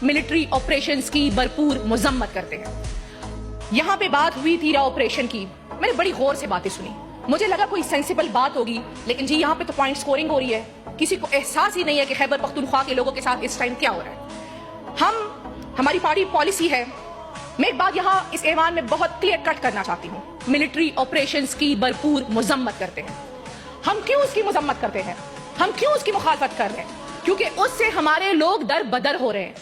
Military operations की भरपूर मजम्मत करते हैं। यहाँ पे बात हुई थी ऑपरेशन की, मैंने बड़ी गौर से बातें सुनी, मुझे लगा कोई सेंसिबल बात होगी, लेकिन जी यहाँ पे तो पॉइंट स्कोरिंग हो रही है। किसी को एहसास ही नहीं है कि खैबर पख्तूनख्वा के लोगों के साथ इस टाइम क्या हो रहा है। हमारी पार्टी पॉलिसी है, मैं एक बात यहाँ इस ऐवान में बहुत क्लियर कट करना चाहती हूँ, मिलिट्री ऑपरेशंस की भरपूर मजम्मत करते हैं। हम क्यों उसकी मजम्मत करते हैं, हम क्यों उसकी मुखालफत कर रहे हैं? क्योंकि उससे हमारे लोग दर बदर हो रहे हैं,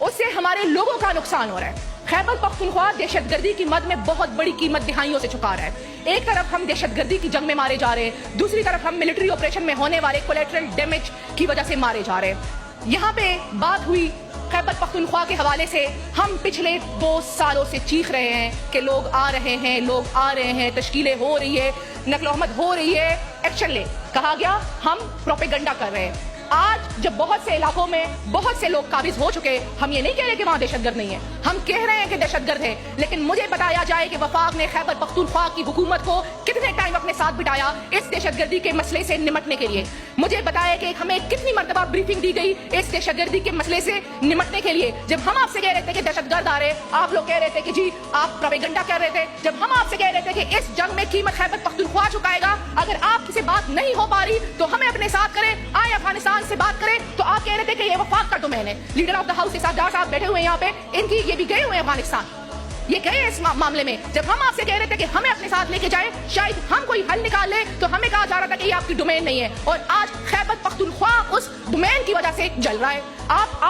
उससे हमारे लोगों का नुकसान हो रहा है। खैबर पख्तूनख्वा दहशतगर्दी की मद में बहुत बड़ी कीमत दिहाइयों से चुका रहा है। एक तरफ हम दहशतगर्दी की जंग में मारे जा रहे हैं, दूसरी तरफ हम मिलिट्री ऑपरेशन में होने वाले कोलैटरल डैमेज की वजह से मारे जा रहे हैं। यहाँ पे बात हुई खैबर पख्तूनख्वा के हवाले से, हम पिछले 2 सालों से चीख रहे हैं कि लोग आ रहे हैं, लोग आ रहे हैं, तश्कीलें हो रही है, नकल अहमद हो रही है, एक्शन ले। कहा गया हम प्रोपेगेंडा कर रहे हैं। आज जब बहुत से इलाकों में बहुत से लोग काबिज हो चुके, हम ये नहीं कह रहे कि वहां दहशतगर्द नहीं है, हम कह रहे हैं कि दहशतगर्द है, लेकिन मुझे बताया जाए कि वफाक ने खैबर पख्तूनख्वा की हुकूमत को कितने टाइम अपने साथ बिठाया इस दहशतगर्दी के मसले से निमटने के लिए। मुझे बताया कि हमें कितनी मरतबा ब्रीफिंग दी गई इस दहशतगर्दी के मसले से निमटने के लिए। जब हम आपसे कह रहे थे कि दहशतगर्द आ रहे, आप लोग कह रहे थे कि जी आप प्रोपेगेंडा कर रहे थे। जब हम आपसे कह रहे थे कि इस जंग में कीमत खैबर पख्तूनख्वा चुकाएगा, अगर आपसे बात नहीं हो पा रही तो हमें अपने साथ करें, आए अफगानिस्तान से बात करें, तो आप कह रहे थे कि ये वफाक का डोमेन है। लीडर ऑफ द हाउस इसादार साहब बैठे हुए हैं यहाँ पे, इनकी ये भी गए हुए हैं अफगानिस्तान, ये गए इस मामले में। जब हम आपसे कह रहे थे कि हमें अपने साथ लेके जाए, शायद हम कोई हल निकाल ले, तो हमें कहा जा रहा था कि ये आपकी डोमेन नहीं है। और आज खैबर पख्तूनख्वा उस डोमेन की वजह से जल रहा है। आप